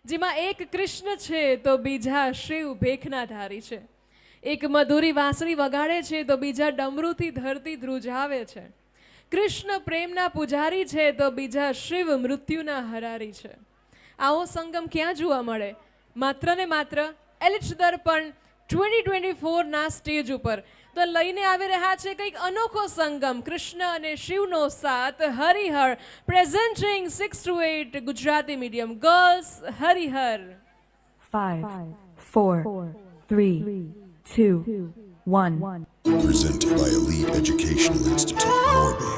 જેમાં એક કૃષ્ણ છે તો બીજા શિવ ભેખના ધારી છે. એક મધુરી વાંસળી વગાડે છે તો બીજા ડમરૂથી ધરતી ધ્રુજાવે છે. કૃષ્ણ પ્રેમના પૂજારી છે તો બીજા શિવ મૃત્યુના હરારી છે. આવો સંગમ ક્યાં જોવા મળે? માત્ર ને માત્ર એલિટ દર્પણ 2024ના સ્ટેજ ઉપર. તો લઈને આવી રહ્યા છે કંઈક અનોખો સંગમ, કૃષ્ણ અને શિવનો સાથ, Harihar, presenting 6 to 8 Gujarati medium girls Harihar. 5, 4, 3, 2, 1. Presented by Elite Educational Institute, Morby.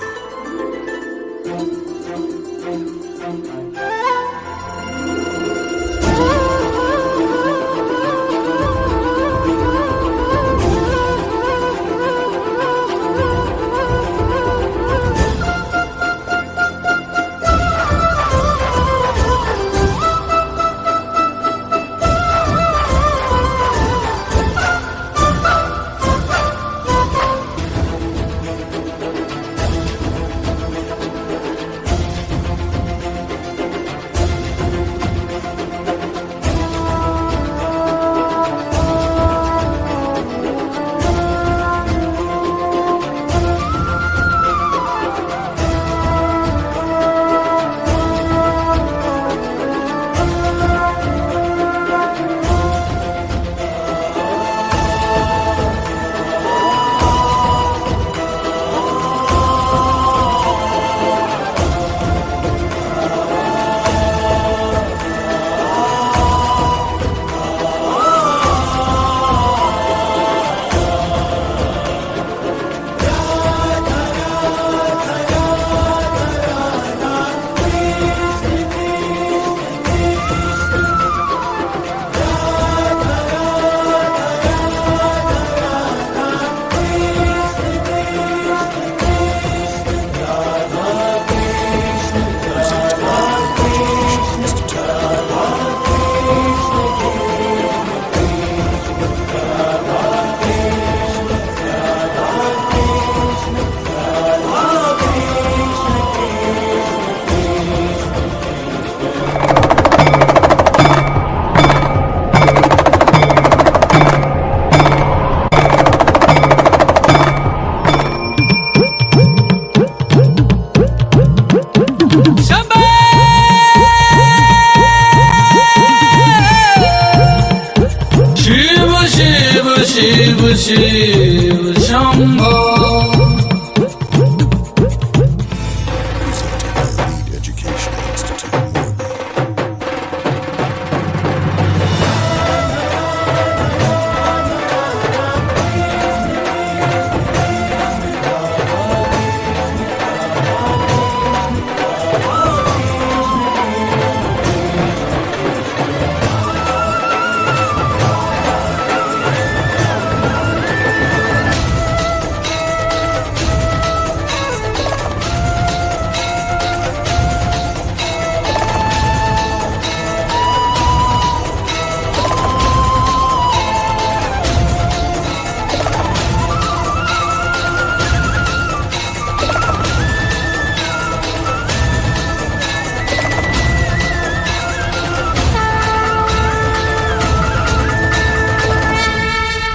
Shiv Shiv Shambho. Elite Educational Institute, Morby.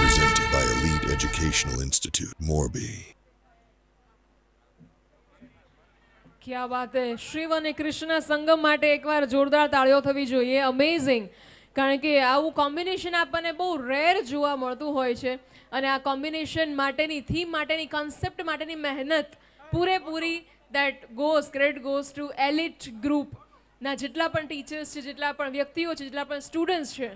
Presented by Elite Educational Institute, Morby. ક્યા વાત હે. શિવ અને કૃષ્ણ સંગમ માટે એકવાર જોરદાર તાળીઓ થવી જોઈએ. અમેઝિંગ. કારણ કે આવું કોમ્બિનેશન આપણને બહુ રેર જોવા મળતું હોય છે અને આ કોમ્બિનેશન માટેની થીમ માટેની કોન્સેપ્ટ માટેની મહેનત પૂરેપૂરી ક્રેડિટ ગોઝ ટુ એલિટ ગ્રુપના જેટલા પણ ટીચર્સ છે, જેટલા પણ વ્યક્તિઓ છે, જેટલા પણ સ્ટુડન્ટ્સ છે.